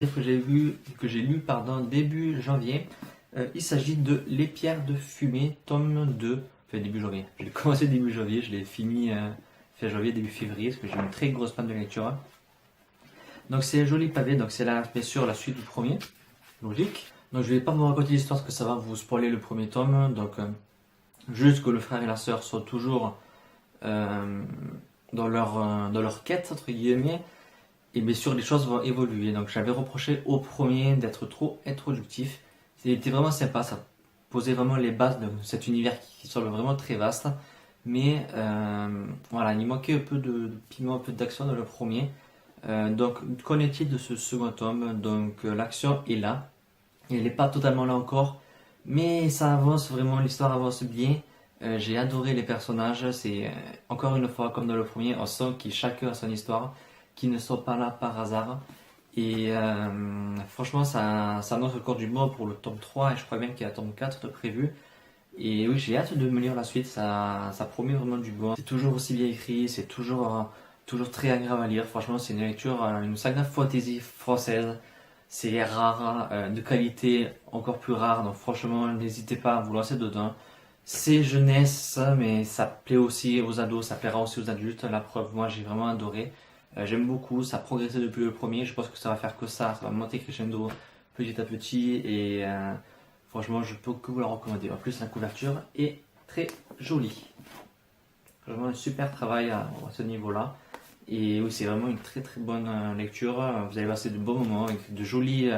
Que j'ai lu début janvier. Il s'agit de Les Pierres de Fumée, tome 2, enfin début janvier. Je l'ai commencé début janvier, je l'ai fini fin janvier, début février, parce que j'ai une très grosse panne de lecture. Donc c'est un joli pavé, donc c'est bien sûr la suite du premier, logique. Donc je vais pas vous raconter l'histoire parce que ça va vous spoiler le premier tome. Donc juste que le frère et la sœur sont toujours dans leur quête, entre guillemets. Et bien sûr, les choses vont évoluer. Donc, j'avais reproché au premier d'être trop introductif. C'était vraiment sympa, ça posait vraiment les bases de cet univers qui semble vraiment très vaste. Mais voilà, il manquait un peu de piment, un peu d'action dans le premier. Donc, qu'en est-il de ce second tome? Donc, l'action est là. Elle n'est pas totalement là encore. Mais ça avance vraiment, l'histoire avance bien. J'ai adoré les personnages. C'est encore une fois, comme dans le premier, on sent que chacun a son histoire, qui ne sont pas là par hasard. Et franchement, ça annonce encore du bon pour le tome 3 et je crois même qu'il y a un tome 4 de prévu. Et oui, j'ai hâte de me lire la suite, ça promet vraiment du bon. C'est toujours aussi bien écrit, c'est toujours très agréable à lire. Franchement, c'est une lecture, une saga fantasy française. C'est rare, de qualité encore plus rare, donc franchement, n'hésitez pas à vous lancer dedans. C'est jeunesse, mais ça plaît aussi aux ados, ça plaira aussi aux adultes. La preuve, moi j'ai vraiment adoré. J'aime beaucoup, ça a progressé depuis le premier, je pense que ça va faire que ça va monter crescendo petit à petit et franchement je peux que vous la recommander. En plus la couverture est très jolie. Vraiment un super travail à ce niveau-là. Et oui, c'est vraiment une très très bonne lecture. Vous allez passer de bons moments avec de jolies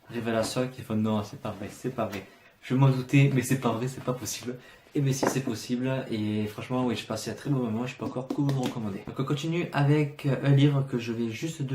révélations qui font non, c'est pas vrai, c'est pas vrai. Je m'en doutais, mais c'est pas vrai, c'est pas possible. Et bien si c'est possible, et franchement oui, je passais un très bon moment, je peux encore que vous le recommander. Donc on continue avec un livre que je vais juste de